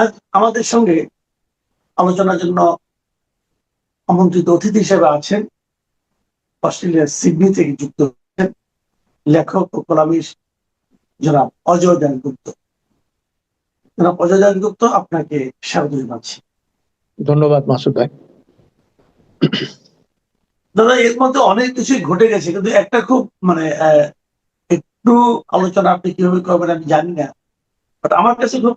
আজ আমাদের সঙ্গে আলোচনার জন্য আমন্ত্রিত অতিথি হিসেবে আছেন অস্ট্রেলিয়ার সিডনি থেকে যুক্ত হচ্ছেন লেখক ও কলামিস্ট জনাব অজয় দাশগুপ্ত। জনাব অজয় দাশগুপ্ত, আপনাকে স্বাগত জানাচ্ছি। ধন্যবাদ মাসুদ ভাই। দাদা, এর মধ্যে অনেক কিছুই ঘটে গেছে, কিন্তু একটা খুব একটু আলোচনা আপনি কিভাবে করবেন আমি জানি না, বাট আমার কাছে খুব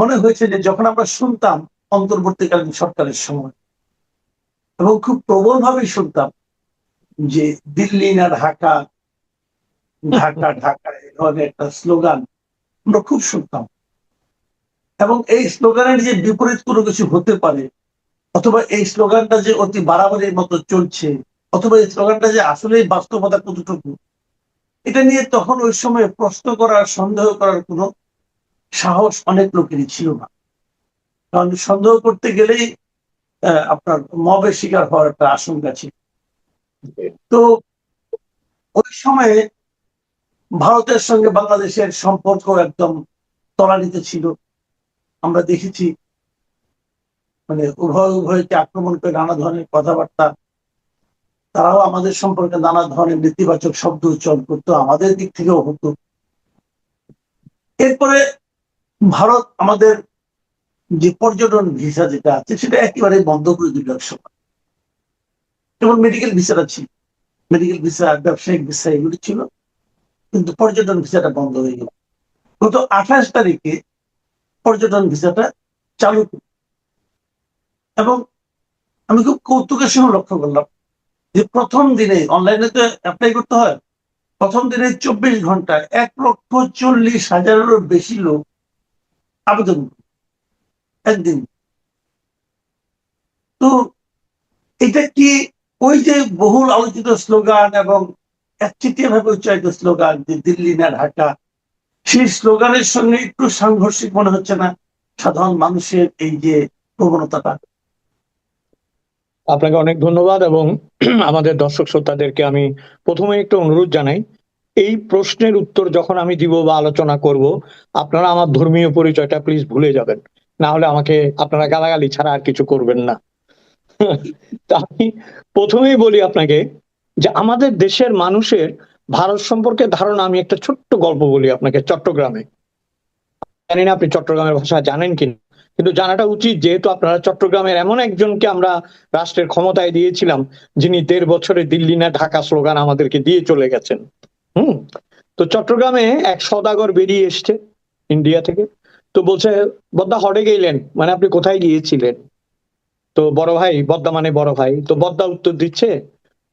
মনে হয়েছে যে যখন আমরা শুনতাম অন্তর্বর্তীকালীন সরকারের সময়, এবং খুব প্রবল ভাবে শুনতাম যে দিল্লি না ঢাকা, ঢাকা ঢাকা, এই ধরনের একটা স্লোগান আমরা খুব শুনতাম। এবং এই স্লোগানের যে বিপরীত কোনো কিছু হতে পারে, অথবা এই স্লোগানটা যে অতি বাড়াবাড়ির মতো চলছে, অথবা এই স্লোগানটা যে আসলে বাস্তবতা কতটুকু, এটা নিয়ে তখন ওই সময় প্রশ্ন করার, সন্দেহ করার কোনো সাহস অনেক লোকেরই ছিল না। কারণ সন্দেহ করতে গেলেই আপনার মবের শিকার হওয়ার একটা আশঙ্কা ছিল। তো ওই সময়ে ভারতের সঙ্গে বাংলাদেশের সম্পর্ক একদম তলানিতে ছিল। আমরা দেখেছি উভয়কে আক্রমণ করে নানা ধরনের কথাবার্তা, তারাও আমাদের সম্পর্কে নানা ধরনের নেতিবাচক শব্দ উচ্চারণ করতো, আমাদের দিক থেকেও হতো। এরপরে ভারত আমাদের যে পর্যটন ভিসা যেটা আছে সেটা একেবারে বন্ধ করে দিল এক সময়। যেমন মেডিকেল ভিসাটা ছিল, মেডিকেল ভিসা, ব্যবসায়িক ভিসা এগুলি ছিল, কিন্তু পর্যটন ভিসাটা বন্ধ হয়ে গেল। গত 28 তারিখে পর্যটন ভিসাটা চালু করল। এবং আমি খুব কৌতুকের সঙ্গে লক্ষ্য করলাম যে প্রথম দিনে অনলাইনে তো অ্যাপ্লাই করতে হয়, প্রথম দিনে 24 ঘন্টায় 1,40,000-এরও বেশি লোক আবেদন করে একদিন। তো এটা কি ওই যে বহুল আলোচিত স্লোগান এবং একচেটিয়া ভাবে উচ্চারিত স্লোগান যে দিল্লি না ঢাকা, সেই স্লোগানের সঙ্গে একটু সাংঘর্ষিক মনে হচ্ছে না সাধারণ মানুষের এই যে প্রবণতাটা? আপনাকে অনেক ধন্যবাদ এবং আমাদের দর্শক শ্রোতাদেরকে আমি প্রথমে একটু অনুরোধ জানাই, এই প্রশ্নের উত্তর যখন আমি দিব বা আলোচনা করব, আপনারা আমার ধর্মীয় পরিচয়টা প্লিজ ভুলে যাবেন, না হলে আমাকে আপনারা গালাগালি ছাড়া আর কিছু করবেন না। তা আমি প্রথমেই বলি আপনাকে যে আমাদের দেশের মানুষের ভারত সম্পর্কে ধারণা, আমি একটা ছোট্ট গল্প বলি আপনাকে। চট্টগ্রামে, জানি না আপনি চট্টগ্রামের ভাষা জানেন কিনা, কিন্তু জানাটা উচিত, যেহেতু আপনারা চট্টগ্রামের এমন একজনকে আমরা রাষ্ট্রের ক্ষমতায় দিয়েছিলাম যিনি 1.5 বছরে দিল্লি না ঢাকা স্লোগান আমাদেরকে দিয়ে চলে গেছেন। তো চট্টগ্রামে এক সওদাগর বেরিয়ে এসছে ইন্ডিয়া থেকে, তো বলছে, বদ্দা হড়ে গেলেন, মানে আপনি কোথায় গিয়েছিলেন? তো বড় ভাই, বদ্দা মানে বড় ভাই, তো বদ্দা উত্তর দিচ্ছে,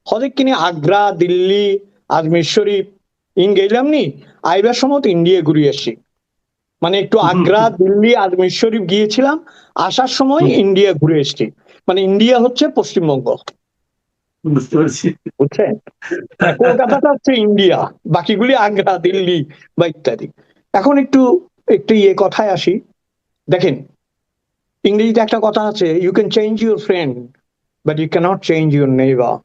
হদেক কিনে আগ্রা, দিল্লি, আজমির শরীফ ইন গেলাম নি, আইবার সময় ইন্ডিয়া ঘুরে আসছি। মানে একটু আগ্রা, দিল্লি, আজমির শরীফ গিয়েছিলাম, আসার সময় ইন্ডিয়া ঘুরে এসছি। মানে ইন্ডিয়া হচ্ছে পশ্চিমবঙ্গ, বুঝতে পারছি। বুঝছেন? কলকাতাটা হচ্ছে ইন্ডিয়া, বাকিগুলি আগ্রা, দিল্লি বা ইত্যাদি। এখন একটু একটু কথায় আসি। দেখেন, ইংরেজিতে একটা কথা আছে, you can change your friend but you cannot change your neighbour.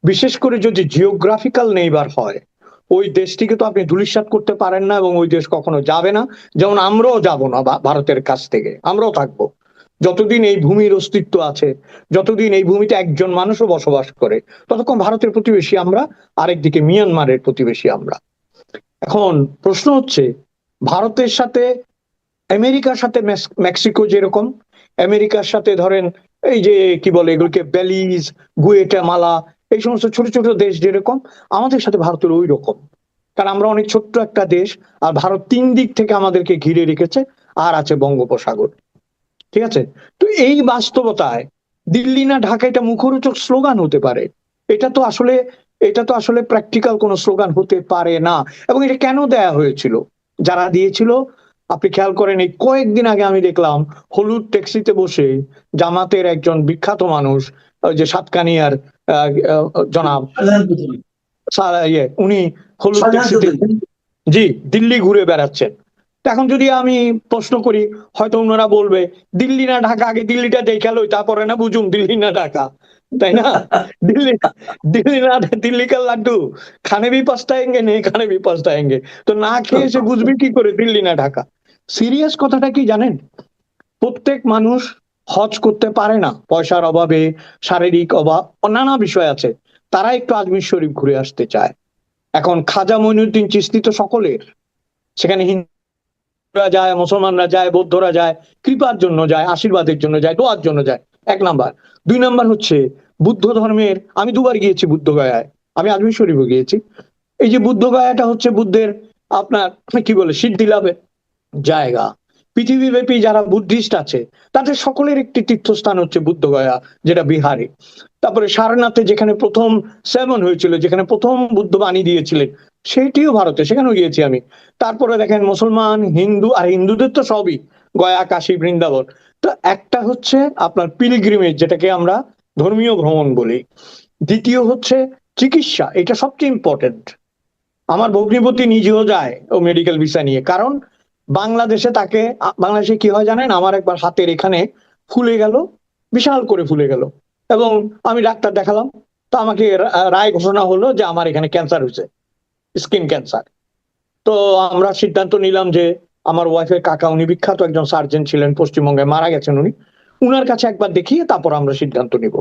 বিশেষ করে যদি জিওগ্রাফিক্যাল নেইবার হয়, ওই দেশটিকে তো আপনি ধূলিসাৎ করতে পারেন না, এবং ওই দেশ কখনো যাবে না। যেমন আমরাও যাব না ভারতের কাছ থেকে, আমরাও থাকবো যতদিন এই ভূমির অস্তিত্ব আছে, যতদিন এই ভূমিতে একজন মানুষও বসবাস করে, ততক্ষণ ভারতের প্রতিবেশী আমরা, আরেকদিকে মিয়ানমারের প্রতিবেশী আমরা। এখন প্রশ্ন হচ্ছে, ভারতের সাথে আমেরিকার সাথে মেক্সিকো যেরকম, আমেরিকার সাথে ধরেন এই যে কি বলে এগুলোকে, বেলিজ, গুয়েটামালা, এই সমস্ত ছোট ছোট দেশ যেরকম, আমাদের সাথে ভারতের ওই রকম। কারণ আমরা অনেক ছোট্ট একটা দেশ, আর ভারত 3 দিক থেকে আমাদেরকে ঘিরে রেখেছে, আর আছে বঙ্গোপসাগর। ঠিক আছে? তো এই বাস্তবতায় দিল্লি না ঢাকা এটা মুখরোচক স্লোগান হতে পারে, এটা তো আসলে প্র্যাকটিক্যাল কোনো স্লোগান হতে পারে না। এবং এটা কেন দেয়া হয়েছিল, যারা দিয়েছিল, আপনি খেয়াল করেন, এই কয়েকদিন আগে আমি দেখলাম হলুদ ট্যাক্সিতে বসে জামাতের একজন বিখ্যাত মানুষ, ওই যে সাতকানিয়ার জনাব উনি হলুদ ট্যাক্সিতে, জি, দিল্লি ঘুরে বেড়াচ্ছেন। এখন যদি আমি প্রশ্ন করি, হয়তো ওনারা বলবে, দিল্লি না ঢাকা, আগে দিল্লিটা দেখালো, তারপরে না বুঝুম দিল্লি না ঢাকা, তাই না? দিল্লি দিল্লি না, দিল্লি কা লাড্ডু খানে ভি পস্তায়েঙ্গে, নেই খানে ভি পস্তায়েঙ্গে। তো না খেয়ে সে বুঝবি কি করে দিল্লি না ঢাকা? সিরিয়াস কথাটা কি জানেন? প্রত্যেক মানুষ হজ করতে পারে না, পয়সার অভাবে, শারীরিক অভাব, নানা বিষয় আছে। তারা একটু আজমির শরীফ ঘুরে আসতে চায়। এখন খাজা মঈনুদ্দিন চিশতি তো সকলের, সেখানে হিন্দুরা যায়, মুসলমানরা যায়, বৌদ্ধরা যায়, কৃপার জন্য যায়, আশীর্বাদের জন্য যায়, দোয়ার জন্য যায়। 1 নাম্বার। 2 নাম্বার হচ্ছে বুদ্ধ ধর্মের, আমি 2বার গিয়েছি বুদ্ধ গয়ায়, আমি আজমির শরীফও গিয়েছি। এই যে বুদ্ধ গয়াটা হচ্ছে বুদ্ধের আপনার কি বলে সিদ্ধি লাভের জায়গা। পৃথিবীব্যাপী যারা বুদ্ধিস্ট আছে তাদের সকলের একটি তীর্থস্থান হচ্ছে বুদ্ধগয়া, যেটা বিহারে। তারপরে সারনাথে যেখানে প্রথম সেমন হয়েছিল, যেখানে প্রথম বুদ্ধ বাণী দিয়েছিলেন, সেইটিও ভারতে, সেখানেও গিয়েছি আমি। তারপরে দেখেন মুসলমান, হিন্দু, আর হিন্দুদের তো সবই, গয়া, কাশী, বৃন্দাবন। তো একটা হচ্ছে আপনার পিলগ্রিমেজ, যেটাকে আমরা ধর্মীয় ভ্রমণ বলি। দ্বিতীয় হচ্ছে চিকিৎসা, এটা সবচেয়ে ইম্পর্টেন্ট। আমার ভগ্নিপতি নিজেও যায় ও মেডিকেল ভিসা নিয়ে, কারণ বাংলাদেশে তাকে, বাংলাদেশে কি হয় জানেন, আমার একবার হাতের এখানে ফুলে গেল, বিশাল করে ফুলে গেল, এবং আমি ডাক্তার দেখালাম, তো আমাকে রায় ঘোষণা হলো যে আমার এখানে ক্যান্সার হয়েছে, স্কিন ক্যান্সার। তো আমরা সিদ্ধান্ত নিলাম যে আমার ওয়াইফের কাকা, উনি বিখ্যাত একজন সার্জন ছিলেন পশ্চিমবঙ্গে, মারা গেছেন উনি, উনার কাছে একবার দেখিয়ে তারপর আমরা সিদ্ধান্ত নিব।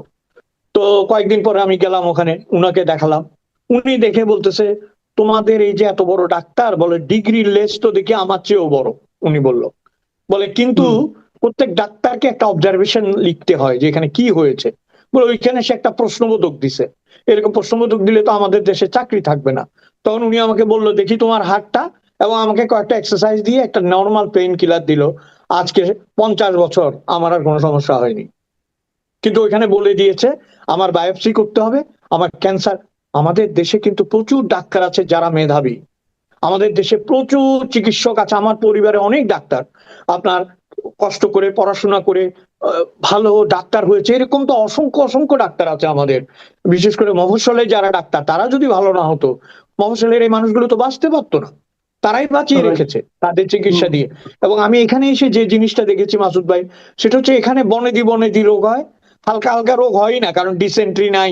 তো কয়েকদিন পরে আমি গেলাম ওখানে, উনাকে দেখালাম। উনি দেখে বলতেছে, তোমাদের এই যে এত বড় ডাক্তার, বলে ডিগ্রি লেস তো দেখি আমার চেয়েও বড়। উনি বলে কিন্তু হুম। প্রত্যেক ডাক্তারকে একটা অবজারভেশন লিখতে হয় যে এখানে কি হয়েছে। বলে ওইখানে সে একটা প্রশ্নবোধক দিছে, এরকম প্রশ্নবোধক দিলে তো আমাদের দেশে চাকরি থাকবে না। তখন উনি আমাকে বললো, দেখি তোমার হাতটা, এবং আমাকে কয়েকটা এক্সারসাইজ দিয়ে একটা নর্মাল পেইন কিলার দিল। আজকে 50 বছর আমার আর কোনো সমস্যা হয়নি। কিন্তু ওইখানে বলে দিয়েছে আমার বায়োপসি করতে হবে, আমার ক্যান্সার। আমাদের দেশে কিন্তু প্রচুর ডাক্তার আছে যারা মেধাবী, আমাদের দেশে প্রচুর চিকিৎসক আছে, আমার পরিবারে অনেক ডাক্তার আপনার কষ্ট করে পড়াশোনা করে ভালো ডাক্তার হয়েছে, এরকম তো অসংখ্য অসংখ্য ডাক্তার আছে আমাদের। বিশেষ করে মফস্বলে যারা ডাক্তার, তারা যদি ভালো না হতো, মফস্বলের এই মানুষগুলো তো বাঁচতে পারতো না। তারাই বাঁচিয়ে Right. রেখেছে তাদের চিকিৎসা হুম। দিয়ে। এবং আমি এখানে এসে যে জিনিসটা দেখেছি মাসুদ ভাই, সেটা হচ্ছে এখানে বনেদি বনেদি রোগ হয়, হালকা হালকা রোগ হয় না, কারণ ডিসেন্ট্রি নাই,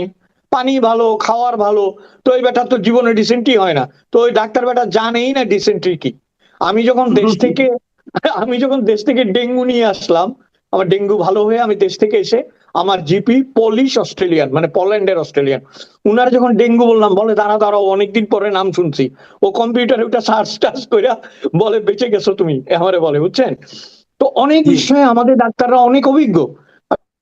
পানি ভালো, খাওয়ার ভালো। তো এই বেটার তো জীবনে ডিসেন্ট্রি হয় না, তো ওই ডাক্তার বেটা জানেই না ডিসেন্ট্রি কি। আমি যখন দেশ থেকে আমি যখন দেশ থেকে ডেঙ্গু নিয়ে আসলাম, আমার ডেঙ্গু ভালো হয়ে আমি দেশ থেকে এসে, আমার জিপি পলিশ অস্ট্রেলিয়ান, মানে পোল্যান্ডের অস্ট্রেলিয়ান, উনার যখন ডেঙ্গু বললাম, বলে দাঁড়া দাঁড়াও, অনেকদিন পরে নাম শুনছি। ও কম্পিউটারে ওটা সার্চ টার্চ করে বলে বেঁচে গেছো তুমি, আমারে বলে, বুঝছেন। তো অনেক জি। বিষয়ে আমাদের ডাক্তাররা অনেক অভিজ্ঞ।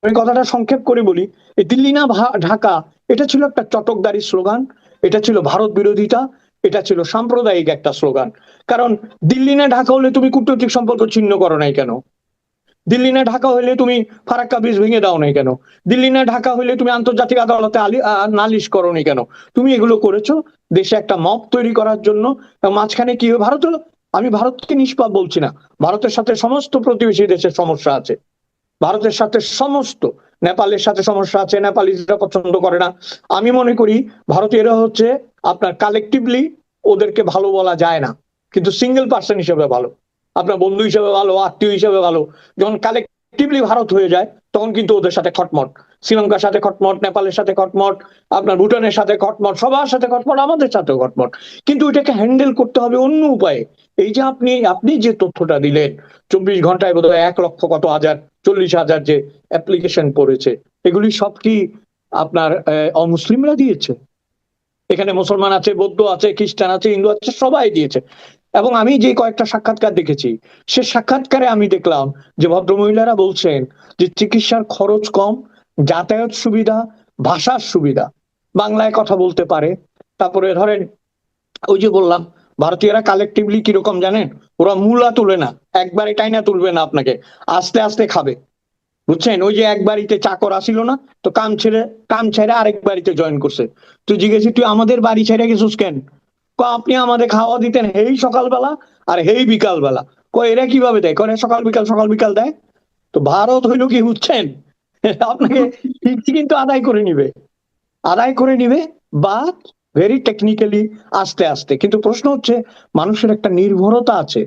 আমি কথাটা সংক্ষেপ করে বলি, এই দিল্লি না ঢাকা, এটা ছিল একটা চটকদারি স্লোগান, এটা ছিল ভারত বিরোধিতা, এটা ছিল সাম্প্রদায়িক একটা স্লোগান। কারণ দিল্লি না ঢাকা হলে তুমি কূটনৈতিক সম্পর্ক ছিন্ন করো নাই কেন? দিল্লি না ঢাকা হইলে তুমি ফারাক্কা ব্রিজ ভেঙে দাও নাই কেন? দিল্লি না ঢাকা হইলে তুমি আন্তর্জাতিক আদালতে নালিশ করো নি কেন? তুমি এগুলো করেছো দেশে একটা মব তৈরি করার জন্য। এবং মাঝখানে কি হয়, ভারত, আমি ভারতকে নিষ্পাপ বলছি না, ভারতের সাথে সমস্ত প্রতিবেশী দেশের সমস্যা আছে, ভারতের সাথে সমস্ত, নেপালের সাথে সমস্যা আছে, নেপালিরা পছন্দ করে না। আমি মনে করি ভারতীয়রা হচ্ছে আপনার কালেকটিভলি, ওদেরকে ভালো বলা যায় না, কিন্তু সিঙ্গেল পার্সন হিসেবে ভালো, আপনার বন্ধু হিসেবে ভালো, আত্মীয় হিসেবে ভালো। যখন কালেকটিভলি ভারত হয়ে যায়, তখন কিন্তু ওদের সাথে খটমট, শ্রীলঙ্কার সাথে খটমট, নেপালের সাথে খটমট, আপনার ভুটানের সাথে খটমট, সবার সাথে খটমট, আমাদের সাথেও খটমট। কিন্তু এটাকে হ্যান্ডেল করতে হবে অন্য উপায়ে। এই যে আপনি আপনি যে তথ্যটা দিলেন, 24 ঘন্টায় বোধহয় 1 লক্ষ কত হাজার, 40,000 যে অ্যাপ্লিকেশন পড়েছে, এগুলি সব কি আপনার অমুসলিমরা দিয়েছে? এখানে মুসলমান আছে, বৌদ্ধ আছে, খ্রিস্টান আছে, হিন্দু আছে, সবাই দিয়েছে। এবং আমি যে কয়েকটা সাক্ষাৎকার দেখেছি, সে সাক্ষাৎকারে আমি দেখলাম যে ভদ্রমহিলারা বলছেন যে চিকিৎসার খরচ কম, যাতায়াত সুবিধা, ভাষার সুবিধা, বাংলায় কথা বলতে পারে। তারপরে ধরেন ওই যে বললাম, ভারতীয়রা কালেকটিভলি কিরকম জানেন, ওরা মূলা তুলে না, একবারে টাইনা তুলবে না আপনাকে, আস্তে আস্তে খাবে, বুঝছেন। ওই যে এক বাড়িতে চাকর আসিল না, তো কাম ছেড়ে আরেক বাড়িতে জয়েন করছে। তুই জিজ্ঞেস, তুই আমাদের বাড়ি ছেড়ে গেছিস কেন? আপনি আমাদের খাওয়া দিতেন হেই সকালবেলা আর হেই বিকাল বেলা। এরা কিভাবে দেয়? করে সকাল বিকাল দেয়। তো ভারত হইল কি, বুঝছেন, আপনাকে ঠিকই কিন্তু আদায় করে নিবে, বা ভেরি টেকনিক্যালি, আস্তে আস্তে। কিন্তু প্রশ্ন হচ্ছে, মানুষের একটা নির্ভরতা আছে,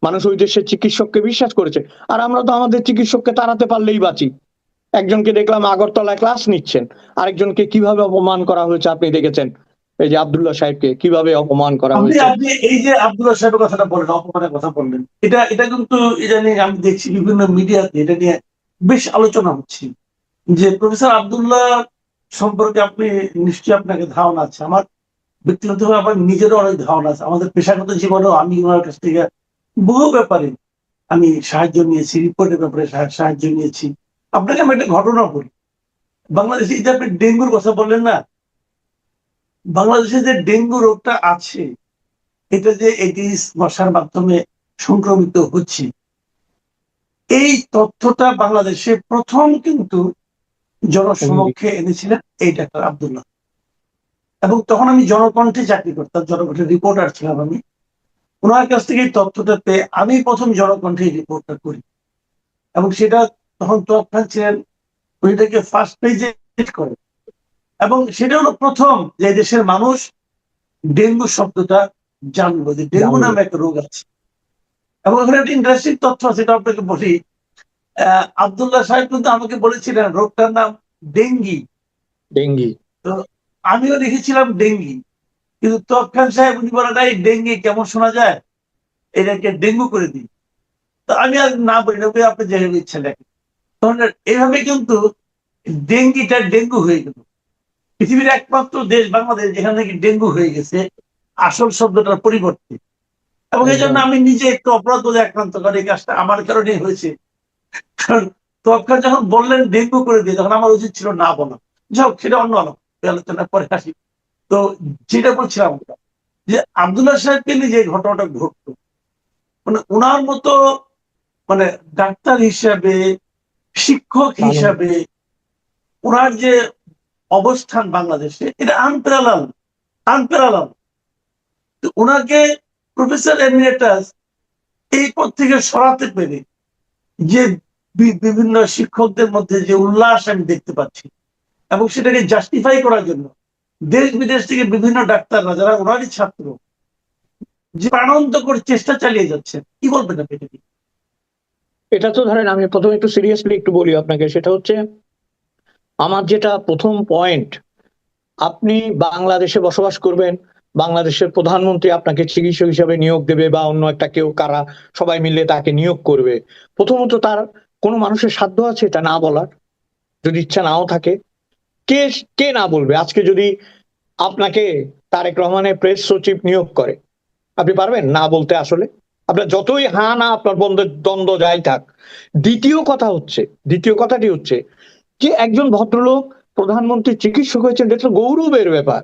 মানুষ ওই দেশের চিকিৎসককে বিশ্বাস করেছে। আর আমরা তো আমাদের চিকিৎসককে তাড়াতে পারলেই বাঁচি। একজনকে দেখলাম আগরতলায় ক্লাস নিচ্ছেন, আরেকজনকে কিভাবে অপমান করা হয়েছে আপনি দেখেছেন। এই যে আব্দুল্লাহ সাহেবকে কিভাবে অপমান করা আপনি হয়েছে? আপনি এই যে আব্দুল্লাহ সাহেবের কথাটা বললেন, অপমানের কথা বললেন, এটা কিন্তু এটা নিয়ে আমি দেখছি বিভিন্ন মিডিয়াতে এটা নিয়ে বেশ আলোচনা হচ্ছে যে প্রফেসর আব্দুল্লাহ সম্পর্কে আপনি নিশ্চয়ই আপনাকে ধারণা আছে, আমার ব্যক্তিগতভাবে আমার নিজেরও অনেক ধারণা আছে, আমাদের পেশাগত জীবনেও আমি ওনার কাছ থেকে বহু ব্যাপারে আমি সাহায্য নিয়েছি, রিপোর্টের ব্যাপারে সাহায্য নিয়েছি। আপনাকে আমি একটা ঘটনা বলি। বাংলাদেশে এই যে আপনি ডেঙ্গুর কথা বললেন না, বাংলাদেশে যে ডেঙ্গু রোগটা আছে, এটা যে এডিস মশার মাধ্যমে সংক্রমিত হচ্ছে, এই তথ্যটা বাংলাদেশে প্রথম কিন্তু জনসমক্ষে এনেছিলেন এই ডাক্তার আব্দুল্লাহ। এবং তখন আমি জনকণ্ঠে চাকরি করতাম, জনকণ্ঠের রিপোর্টার ছিলাম আমি। ওনার কাছ থেকে এই তথ্যটা পেয়ে আমি প্রথম জনকণ্ঠে রিপোর্টটা করি, এবং সেটা তখন তোয়াব খান ছিলেন, ওইটাকে ফার্স্ট পেজে করে। এবং সেটা হলো প্রথম যে দেশের মানুষ ডেঙ্গু শব্দটা জানবো যে ডেঙ্গু নামে একটা রোগ আছে। এবং ওখানে একটা ইন্টারেস্টিং তথ্য আছে, এটা আপনাকে বলি। আব্দুল্লাহ সাহেব কিন্তু আমাকে বলেছিলেন রোগটার নাম ডেঙ্গি। ডেঙ্গি। তো আমিও লিখেছিলাম ডেঙ্গি, কিন্তু তোয়াব খান সাহেব উনি বলেন এই ডেঙ্গি কেমন শোনা যায়, এটাকে ডেঙ্গু করে দিই। তো আমি আর না বলি না, আপনি যেভাবে ইচ্ছা লেখেন। তখন এইভাবে কিন্তু ডেঙ্গিটা ডেঙ্গু হয়ে গেল। পৃথিবীর একমাত্র দেশ বাংলাদেশ যেখানে নাকি ডেঙ্গু হয়ে গেছে আসল শব্দটার পরিবর্তে। এবং এই জন্য আমি নিজে একটু অপরাধ বোধে আক্রান্ত করি, এই কাজটা আমার কারণে হয়েছে। কারণ তোয়াব খান যখন বললেন ডেঙ্গু করে দিয়ে, তখন আমার উচিত ছিল না বলা। যাক, সেটা অন্য আলোচনার পরে আসি। তো যেটা বলছিলাম যে আব্দুল্লাহ সাহেবকে নিয়ে যে ঘটনাটা ঘটতো, মানে ওনার মতো মানে ডাক্তার হিসাবে, শিক্ষক হিসাবে ওনার যে অবস্থান বাংলাদেশে, এটা আনপ্যারালাল আনপ্যারালাল। ওনাকে প্রফেসর এমিরেটাস এই পদ থেকে সরাতে পেরে যে বিভিন্ন শিক্ষকদের মধ্যে যে উল্লাস আমি দেখতে পাচ্ছি, এবং সেটাকে জাস্টিফাই করার জন্য দেশ বিদেশ থেকে বিভিন্ন ডাক্তাররা যারা ওনারই ছাত্র যে প্রাণান্তকর চেষ্টা চালিয়ে যাচ্ছেন, কি বলবেন আপনি এটা নিয়ে? এটা তো ধরেন আমি প্রথমে একটু সিরিয়াসলি একটু বলি আপনাকে, সেটা হচ্ছে আমার যেটা প্রথম পয়েন্ট, আপনি বাংলাদেশে বসবাস করবেন, বাংলাদেশের প্রধানমন্ত্রী আপনাকে চিকিৎসক হিসাবে নিয়োগ দেবে বা অন্য একটা কেউ কারা সবাই মিলে তাকে নিয়োগ করবে। প্রথমত তার কোনো মানুষের সাধ্য আছে এটা না বলার? যদি ইচ্ছা নাও থাকে, কে কে না বলবে? আজকে যদি আপনাকে তারেক রহমানের প্রেস সচিব নিয়োগ করে, আপনি পারবেন না বলতে? আসলে আপনার যতই হা না আপনার দ্বন্দ্ব যাই থাক। দ্বিতীয় কথাটি হচ্ছে যে একজন ভদ্রলোক প্রধানমন্ত্রী চিকিৎসক হয়েছেন, এটা তো গৌরবের ব্যাপার।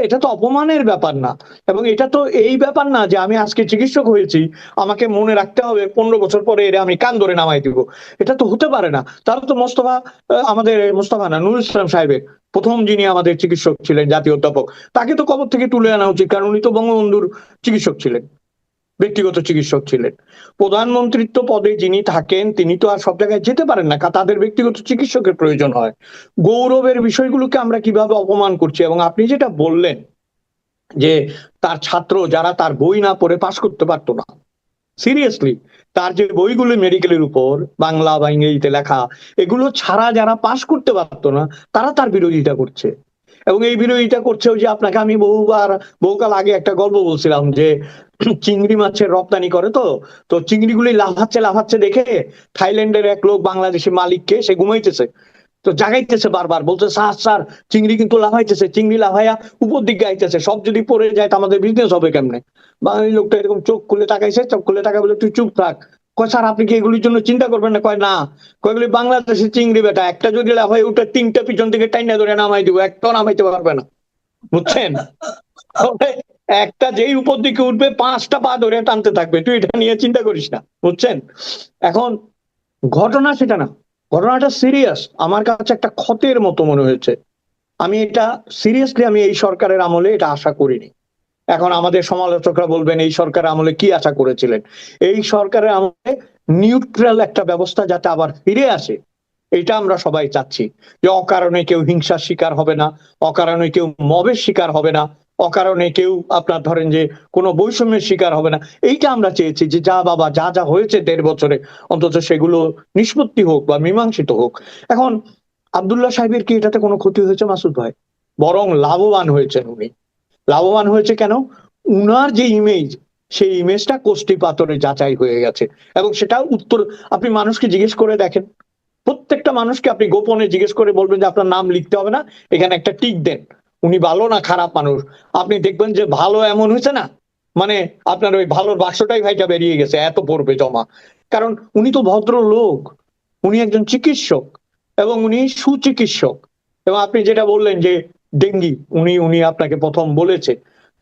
এটা তো অপমানের ব্যাপার না। এবং এটা তো এই ব্যাপার না যে আমি আজকে চিকিৎসক হয়েছি, আমাকে মনে রাখতে হবে 15 বছর পরে এর আমি কান ধরে নামাই দিব। এটা তো হতে পারে না। তাহলে তো আমাদের মোস্তফা না, নুরুল ইসলাম সাহেবের প্রথম যিনি আমাদের চিকিৎসক ছিলেন, জাতীয় অধ্যাপক, তাকে তো কবর থেকে তুলে আনা উচিত, কারণ উনি তো বঙ্গবন্ধুর চিকিৎসক ছিলেন, ব্যক্তিগত চিকিৎসক ছিলেন। প্রধানমন্ত্রিত্ব পদে যিনি থাকেন তিনি তো আর সব জায়গায় যেতে পারেন না, তাদের ব্যক্তিগত চিকিৎসকের প্রয়োজন হয়। গৌরবের বিষয়গুলোকে আমরা কিভাবে অপমান করছি। এবং আপনি যেটা বললেন যে তার ছাত্র যারা তার বই না পড়ে পাশ করতে পারতো না, সিরিয়াসলি তার যে বইগুলো মেডিকেলের উপর বাংলা বা ইংরেজিতে লেখা, এগুলো ছাড়া যারা পাশ করতে পারতো না তারা তার বিরোধিতা করছে। এবং এই বিরোধিতা করছে ওই যে আপনাকে আমি বহুকাল আগে একটা গল্প বলছিলাম যে চিংড়ি মাছের রপ্তানি করে, তো তো চিংড়িগুলি লাফাচ্ছে দেখে থাইল্যান্ডের এক লোক বাংলাদেশি মালিককে সে ঘুমাইতেছে, তো জাগাইতেছে বারবার, বলছে স্যার স্যার চিংড়ি কিন্তু লাফাইতেছে, চিংড়ি লাফাইয়া উপর দিকে আইতেছে, সব যদি পড়ে যায় তো আমাদের বিজনেস হবে কেমনে? বাঙালি লোকটা এরকম চোখ খুলে তাকাইছে, চোখ খুলে তাকাই বলে তুই চুপ থাক। কয় স্যার আপনি কি এগুলির জন্য চিন্তা করবেন না? কয় না, কয়গুলি বাংলাদেশের চিংড়ি বেটা, একটা যদি লাফাই উঠে 3টা পিছন থেকে টাইনা ধরে নামাই দিব, একটাও নামাইতে পারবে না, বুঝছেন? তবে একটা যেই উপর দিকে উঠবে 5টা পা ধরে টানতে থাকবে, তুই এটা নিয়ে চিন্তা করিস না, বুঝছেন? এখন ঘটনা সেটা না, ঘটনাটা সিরিয়াস, আমার কাছে একটা ক্ষতের মতো মনে হয়েছে। আমি এটা সিরিয়াসলি আমি এই সরকারের আমলে এটা আশা করিনি। এখন আমাদের সমালোচকরা বলবেন এই সরকারের আমলে কি আশা করেছিলেন? এই সরকারের আমলে নিউট্রাল একটা ব্যবস্থা যাতে আবার ফিরে আসে, এটা আমরা সবাই চাচ্ছি। যে অকারণে কেউ হিংসার শিকার হবে না, অকারণে কেউ মবের শিকার হবে না, অকারণে কেউ আপনার ধরেন যে কোনো বৈষম্যের শিকার হবে না। এইটা আমরা চেয়েছি যে যা বাবা যা যা হয়েছে 1.5 বছরে অন্তত সেগুলো নিষ্পত্তি হোক বা মীমাংসিত হোক। এখন আব্দুল্লাহ সাহেবের কি এটাতে কোনো ক্ষতি হয়েছে মাসুদ ভাই? বরং লাভবান হয়েছেন উনি। লাভবান হয়েছে কেন? উনার যে ইমেজ, সেই ইমেজটা কোষ্ঠী পাথরে যাচাই হয়ে গেছে। এবং সেটা উত্তর আপনি মানুষকে জিজ্ঞেস করে দেখেন, প্রত্যেকটা মানুষকে আপনি গোপনে জিজ্ঞেস করে বলবেন যে আপনার নাম লিখতে হবে না, এখানে একটা টিক দেন, উনি ভালো না খারাপ মানুষ। আপনি দেখবেন যে ভালো এমন হয়েছে না, মানে আপনার ওই ভালোর বাক্সটাই ভাইটা বেরিয়ে গেছে, এত পড়বে জমা। কারণ উনি তো ভদ্র লোক, উনি একজন চিকিৎসক এবং উনি সুচিকিৎসক। এবং আপনি যেটা বললেন যে ডেঙ্গি, উনি উনি আপনাকে প্রথম বলেছে,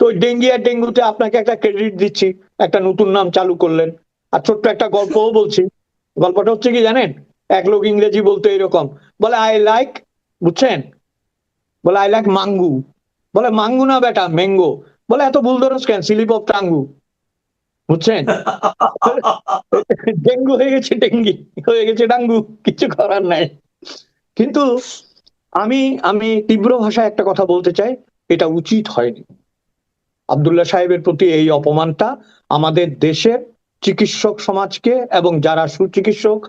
তো ওই ডেঙ্গি আর ডেঙ্গুতে আপনাকে একটা ক্রেডিট দিচ্ছি, একটা নতুন নাম চালু করলেন। আর ছোট্ট একটা গল্পও বলছি। গল্পটা হচ্ছে কি জানেন, এক লোক ইংরেজি বলতে এরকম বলে, আই লাইক, বুঝছেন, বলে আই লাইক মাঙ্গু, বলে মাঙ্গু না বেটা ম্যাঙ্গো, বলে এত ভুল ধরস কেন, স্লিপ অফ টাঙ্গু, বুঝছেন। ডেঙ্গু হয়ে গেছে ডেঙ্গি, হয়ে গেছে ডাঙ্গু, কিছু করার নাই। কিন্তু আমি আমি তীব্র ভাষায় একটা কথা বলতে চাই, এটা উচিত হয়নি। আব্দুল্লাহ সাহেবের প্রতি এই অপমানটা আমাদের দেশের চিকিৎসক সমাজকে, এবং যারা সুচিকিৎসক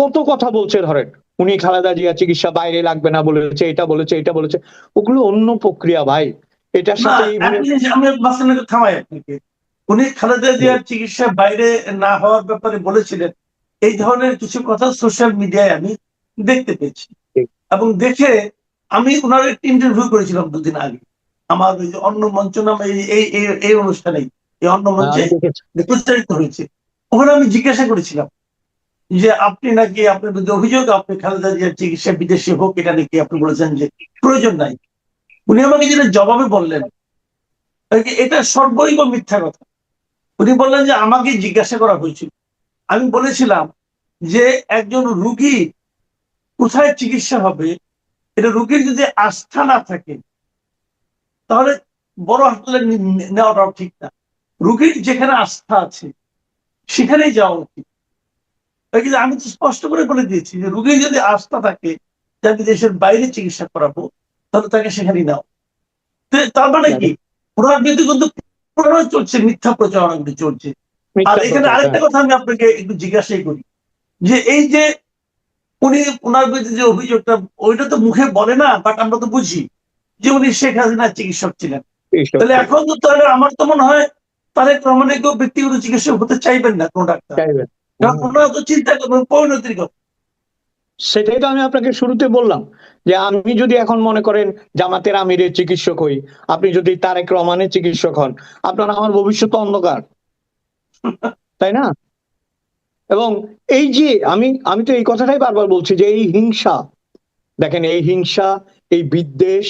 কত কথা বলছে, ধরেন উনি খালেদা জিয়া চিকিৎসা বাইরে লাগবে না বলেছে, এটা বলেছে, এটা বলেছে, ওগুলো অন্য প্রক্রিয়া ভাই। এটার না, সাথে একটা জিনিস আমি মাঝখানে একটু থামাই আপনাকে। উনি খালেদা জিয়ার চিকিৎসা বাইরে না হওয়ার ব্যাপারে বলেছিলেন, এই ধরনের কিছু কথা সোশ্যাল মিডিয়ায় আমি দেখতে পেয়েছি। এবং দেখে আমি ওনার একটা ইন্টারভিউ করেছিলাম দুদিন আগে, আমার ওই যে অন্য মঞ্চ নামে এই অনুষ্ঠানে, এই অন্য মঞ্চে প্রচারিত হয়েছে। ওখানে আমি জিজ্ঞাসা করেছিলাম যে আপনি নাকি, আপনার বিরুদ্ধে অভিযোগ, আপনি খালেদা জিয়ার চিকিৎসা বিদেশে হোক, এটা নাকি আপনি বলেছেন যে প্রয়োজন নাই। উনি আমাকে যেটা জবাবে বললেন, এটা সর্বৈব মিথ্যা কথা। উনি বললেন যে আমাকে জিজ্ঞাসা করা হয়েছিল, আমি বলেছিলাম যে একজন রুগী কোথায় চিকিৎসা হবে, এটা রুগীর যদি আস্থা না থাকে তাহলে বড় হাসপাতালে নেওয়াটাও ঠিক না। রুগীর যেখানে আস্থা আছে সেখানেই যাওয়া উচিত। কিন্তু আমি তো স্পষ্ট করে বলে দিয়েছি যে রুগীর যদি আস্থা থাকে যে আমি দেশের বাইরে চিকিৎসা করাবো, তাহলে তাকে সেখানেই নাও। তার মানে কি, ওনার বিরুদ্ধে কিন্তু প্রচারণা চলছে, মিথ্যা প্রচারণা চলছে। আর এখানে আরেকটা কথা আমি আপনাকে একটু জিজ্ঞাসাই করি, যে এই যে উনি ওনার বিরুদ্ধে যে অভিযোগটা, ওইটা তো মুখে বলে না, বাট আমরা তো বুঝি যে উনি শেখ হাসিনার চিকিৎসক ছিলেন। তাহলে এখন তো তাহলে আমার তো মনে হয় তারেক রহমানের কেউ ব্যক্তিগত চিকিৎসক হতে চাইবেন না কোন ডাক্তার, কারণ ওনারা তো চিন্তা করবেন পরিণতির কথা। সেটাই তো আমি আপনাকে শুরুতে বললাম, যে আমি যদি এখন মনে করেন জামাতের আমিরের চিকিৎসক হই, আপনি যদি তারেক রহমানের চিকিৎসক হন, আপনার আমার ভবিষ্যৎ অন্ধকার, তাই না? এবং এই যে আমি আমি তো এই কথাটাই বারবার বলছি যে এই হিংসা, দেখেন এই হিংসা, এই বিদ্বেষ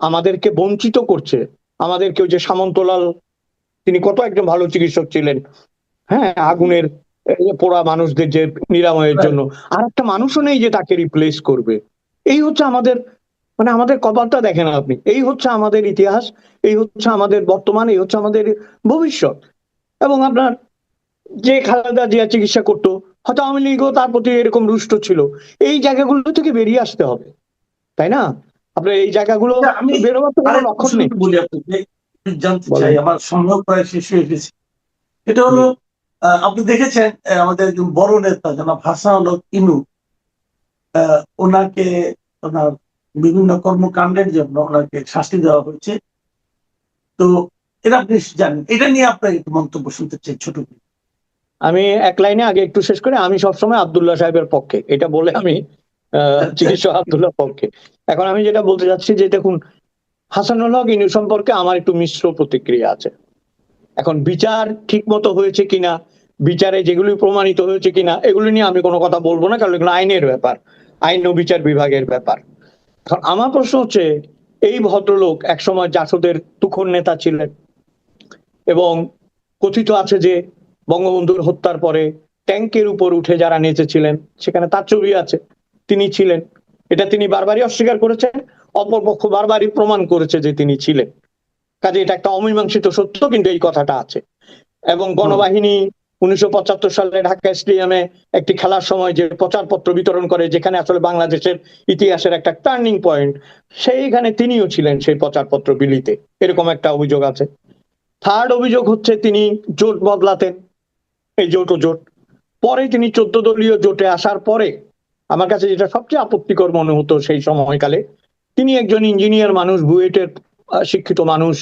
আমাদেরকে বঞ্চিত করছে। আমাদেরকে ওই যে সামন্তলাল, তিনি কত একজন ভালো চিকিৎসক ছিলেন, হ্যাঁ, আগুনের পোড়া মানুষদের যে নিরাময়ের জন্য, আর একটা মানুষও নেই যে তাকে রিপ্লেস করবে। এই হচ্ছে আমাদের, মানে আমাদের কপালটা দেখেন আপনি, এই হচ্ছে আমাদের ইতিহাস, এই হচ্ছে আমাদের বর্তমান, এই হচ্ছে আমাদের ভবিষ্যৎ। এবং আপনার যে খালেদা জিয়া চিকিৎসা করতো, হয়তো আওয়ামী লীগও তার প্রতি এরকম রুষ্ট ছিল। এই জায়গাগুলো থেকে বেরিয়ে আসতে হবে, তাই না? আপনার এই জায়গাগুলো আমি বেরোবার তো কোনো লক্ষণ নেই। বলি আপনাকে, জানতে চাই, আমার সম্ভব প্রায় শেষ হয়ে গেছে। এটা হলো, আপনি দেখেছেন আমাদের একজন বড় নেতা জনাব হাসান হক ইনু, ওনাকে ওনার বিভিন্ন কর্মকাণ্ডের জন্য ওনাকে শাস্তি দেওয়া হয়েছে। তো এটা আপনি জানেন, এটা নিয়ে আপনার একটু মন্তব্য শুনতে চাই ছোট করে। আমি এক লাইনে আগে একটু শেষ করে, আমি সবসময় আব্দুল্লাহ সাহেবের পক্ষে, এটা বলে আমি চিকিৎসক আব্দুল্লাহ পক্ষে। এখন আমি যেটা বলতে চাচ্ছি যে দেখুন, হাসানুল হক ইনু সম্পর্কে আমার একটু মিশ্র প্রতিক্রিয়া আছে। এখন বিচার ঠিক মতো হয়েছে কিনা, বিচারে যেগুলি প্রমাণিত হয়েছে কিনা, এগুলো নিয়ে আমি কোনো কথা বলবো না, কারণ এগুলো আইনের ব্যাপার, আইন ও বিচার বিভাগের ব্যাপার। এখন আমার প্রশ্ন হচ্ছে, এই ভদ্রলোক একসময় জাসদের তুখোর নেতা ছিলেন, এবং কথিত আছে যে বঙ্গবন্ধুর হত্যার পরে ট্যাঙ্কের উপর উঠে যারা নেচেছিলেন, সেখানে তার ছবি আছে, তিনি ছিলেন। এটা তিনি বারবারই অস্বীকার করেছেন, অপরপক্ষ বারবারই প্রমাণ করেছে যে তিনি ছিলেন। কাজে এটা একটা অমীমাংসিত সত্য, কিন্তু এই কথাটা আছে। এবং গণবাহিনী 1975 সালে ঢাকা স্টেডিয়ামে একটি খেলার সময় যে প্রচারপত্র বিতরণ করে, যেখানে আসলে বাংলাদেশের ইতিহাসের একটা টার্নিং পয়েন্ট, সেইখানে তিনিও ছিলেন সেই প্রচারপত্র বিলিতে, এরকম একটা অভিযোগ আছে। থার্ড অভিযোগ হচ্ছে তিনি জোট বদলাতেন, এই জোট ও জোট, পরে তিনি 14 দলীয় জোটে আসার পরে আমার কাছে যেটা সবচেয়ে আপত্তিকর মনে হতো সেই সময়কালে, তিনি একজন ইঞ্জিনিয়ার মানুষ, বুয়েটের শিক্ষিত মানুষ,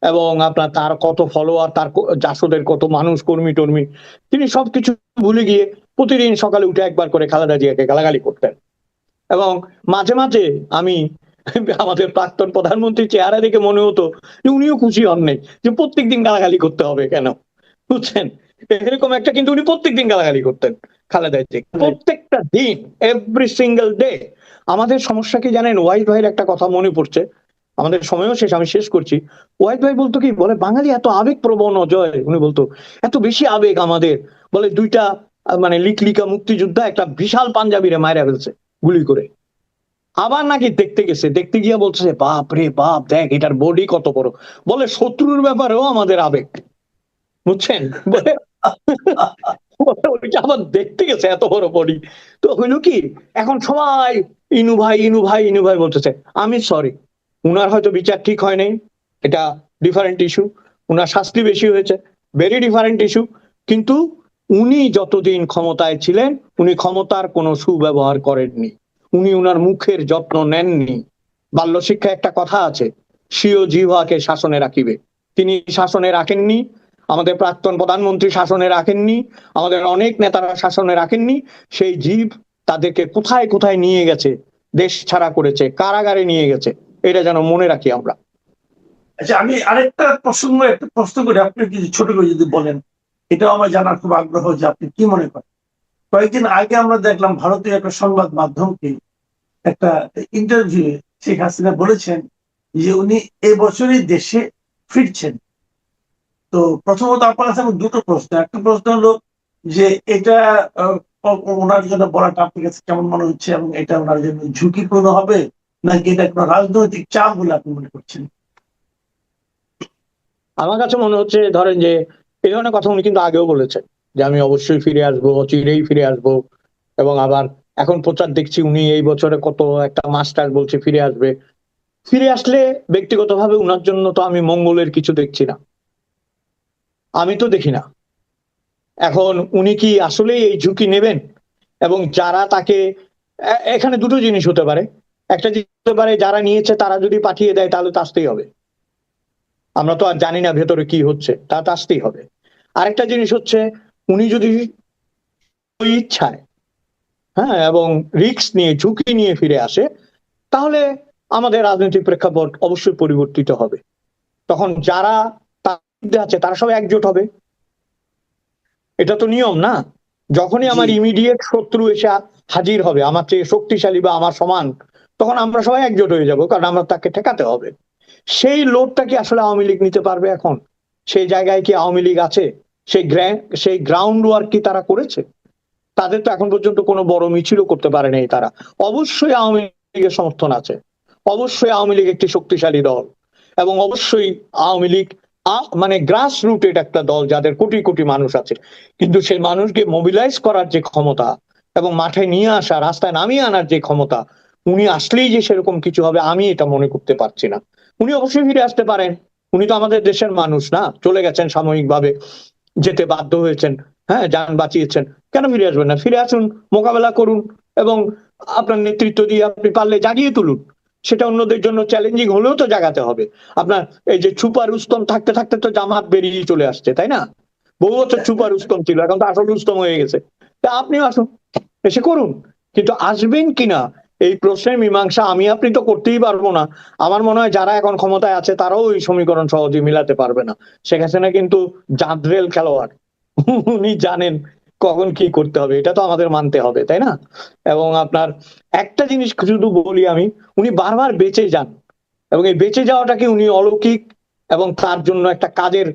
এবং আপনার তার কত ফলোয়ার, তার জাসদের কত মানুষ, কর্মী টর্মী, তিনি সবকিছু ভুলে গিয়ে প্রতিদিন সকালে উঠে একবার করে খালেদা জিয়াকে গালাগালি করতেন। এবং মাঝে মাঝে আমি আমাদের প্রাক্তন প্রধানমন্ত্রীর চেহারা দেখে মনে হতো যে উনিও খুশি হন নাই, যে প্রত্যেকদিন গালাগালি করতে হবে কেন, বুঝছেন? এরকম একটা, কিন্তু উনি প্রত্যেকদিন গালাগালি করতেন খালেদা জিয়াকে, প্রত্যেকটা দিন, এভরি সিঙ্গেল ডে। আমাদের সমস্যা কি জানেন? ওয়াহিদ ভাইয়ের একটা কথা মনে পড়ছে, আমাদের সময়ও শেষ, আমি শেষ করছি। ওয়াহিদ ভাই বলতো কি, বলে বাঙালি এত আবেগ প্রবণ অজয়, উনি বলতো এত বেশি আবেগ আমাদের, বলে দুইটা মানে লিকলিকা মুক্তিযোদ্ধা একটা বিশাল পাঞ্জাবিরে মাইরা ফেলছে গুলি করে। আবার নাকি দেখতে গেছে, দেখতে গিয়ে বলছে বাপ রে বাপ, দেখ এটার বডি কত বড়। বলে শত্রুর ব্যাপারেও আমাদের আবেগ, বুঝছেন? বলে ওইটা আবার দেখতে গেছে এত বড় বডি। তো হইলো কি, এখন সবাই ইনু ভাই ইনু ভাই ইনু ভাই বলতেছে। আমি সরি, উনার হয়তো বিচার ঠিক হয় নাই, এটা ডিফারেন্ট ইস্যু, উনার শাস্তি বেশি হয়েছে, ভেরি ডিফারেন্ট ইস্যু। কিন্তু উনি যতদিন ক্ষমতায় ছিলেন, উনি ক্ষমতার কোনো সুব্যবহার করেননি, উনি উনার মুখের যত্ন নেননি। বাল্য শিক্ষা একটা কথা আছে, স্বীয় জিহ্বাকে শাসনে রাখিবে, তিনি শাসনে রাখেননি। আমাদের প্রাক্তন প্রধানমন্ত্রী শাসনে রাখেননি, আমাদের অনেক নেতারা শাসনে রাখেননি। সেই জীব তাদেরকে কোথায় কোথায় নিয়ে গেছে, দেশ ছাড়া করেছে, কারাগারে নিয়ে গেছে, এটা যেন মনে রাখি আমরা। আচ্ছা, আমি আরেকটা একটা প্রশ্ন করি, আপনি কিছু ছোট করে যদি বলেন, এটাও আমার জানার খুব আগ্রহ যে আপনি কি মনে করেন। কয়েকদিন আগে আমরা দেখলাম ভারতীয় একটা সংবাদ মাধ্যমকে একটা ইন্টারভিউ, শেখ হাসিনা বলেছেন যে উনি এবছরই দেশে ফিরছেন। তো প্রথমত আপনার কাছে আমার দুটো প্রশ্ন। একটা প্রশ্ন হলো যে এটা ওনার জন্য বলাটা আপনার কাছে কেমন মনে হচ্ছে, এবং এটা ওনার জন্য ঝুঁকিপূর্ণ হবে নাকি এটা কোনো রাজনৈতিক চাপ বলে আপনি মনে করছেন? আমার কাছে মনে হচ্ছে, ধরেন যে এই ধরনের কথা উনি কিন্তু আগেও বলেছেন যে আমি অবশ্যই ফিরে আসবো, চিরেই ফিরে আসবো। এবং আবার এখন প্রচার দেখছি উনি এই বছরে কত একটা মাস্টার বলছে ফিরে আসবে। ফিরে আসলে ব্যক্তিগতভাবে উনার জন্য তো আমি মঙ্গলের কিছু দেখছি না, আমি তো দেখি না। এখন উনি কি আসলেই এই ঝুঁকি নেবেন? এবং যারা তাকে, এখানে দুটো জিনিস হতে পারে। একটা জিনিস হতে পারে, যারা নিয়েছে তারা যদি পাঠিয়ে দেয় তাহলে তো আসতেই হবে, আমরা তো আর জানি না ভেতরে কি হচ্ছে, তা তো আসতেই হবে। আরেকটা জিনিস হচ্ছে, উনি যদি ওই ইচ্ছায়, হ্যাঁ, এবং রিস্ক নিয়ে, ঝুঁকি নিয়ে ফিরে আসে, তাহলে আমাদের রাজনৈতিক প্রেক্ষাপট অবশ্যই পরিবর্তিত হবে। তখন যারা তার বিরুদ্ধে আছে তারা সবাই একজোট হবে, এটা তো নিয়ম না? যখনই আমার ইমিডিয়েট শত্রু এসে হাজির হবে, আমার চেয়ে শক্তিশালী বা আমার সমান, তখন আমরা সবাই একজোট হয়ে যাব, কারণ আমরা তাকে ঠেকাতে হবে। সেই লোডটা কি আসলে আওয়ামী লীগ নিতে পারবে এখন? সেই জায়গায় কি আওয়ামী লীগ আছে? সেই গ্রাউন্ড ওয়ার্ক কি তারা করেছে? তাদের তো এখন পর্যন্ত কোনো বড় মিছিলও করতে পারে নাই তারা। অবশ্যই আওয়ামী লীগের সমর্থন আছে, অবশ্যই আওয়ামী লীগ একটি শক্তিশালী দল, এবং অবশ্যই আওয়ামী লীগ মানে গ্রাস রুটেড একটা দল, যাদের কোটি কোটি মানুষ আছে। কিন্তু সেই মানুষকে মোবিলাইজ করার যে ক্ষমতা এবং মাঠে নিয়ে আসা, রাস্তায় নামিয়ে আনার যে ক্ষমতা, উনি আসলেই যে সেরকম কিছু হবে আমি এটা মনে করতে পারছি না। উনি অবশ্যই ফিরে আসতে পারেন, উনি তো আমাদের দেশের মানুষ না, চলে গেছেন সাময়িকভাবে, যেতে বাধ্য হয়েছেন, হ্যাঁ, যান বাঁচিয়েছেন, কেন ফিরে আসবেন না? ফিরে আসুন, মোকাবেলা করুন, এবং আপনার নেতৃত্ব দিয়ে আপনি পারলে জাগিয়ে তুলুন। সেটা অন্যদের জন্য চ্যালেঞ্জিং হলেও তো জাগাতে হবে। আপনার এই যে ছুপা রুস্তম থাকতে থাকতে তো জামাত বেরিয়ে চলে আসছে, তাই না? বহু বছর ছুপা রুস্তম ছিল, এখন তো আসল রুস্তম হয়ে গেছে। তা আপনিও আসুন, এসে করুন। কিন্তু আসবেন কিনা এই প্রশ্নের মীমাংসা আমি আপনি তো করতেই পারবো না। আমার মনে হয় যারা এখন ক্ষমতায় আছে তারাও ওই সমীকরণ সহজে মিলাতে পারবে না। শেখ হাসিনা কিন্তু জাদরেল খেলোয়াড়, উনি জানেন কখন কি করতে হবে, এটা তো আমাদের মানতে হবে, তাই না? এবং আপনার একটা জিনিস শুধু বলি আমি, উনি বারবার বেঁচে যান, এবং এই বেঁচে যাওয়াটাকে উনি অলৌকিক এবং তার জন্য একটা কাজের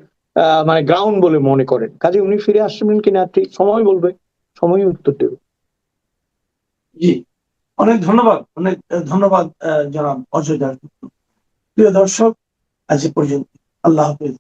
মানে গ্রাউন্ড বলে মনে করেন। কাজে উনি ফিরে আসবেন কিনা ঠিক সময় বলবে, সময়ই উত্তর দেবে। জি, অনেক ধন্যবাদ, অনেক ধন্যবাদ জনাব অজয় দাস। প্রিয় দর্শক, আজ এ পর্যন্ত। আল্লাহ হাফেজ।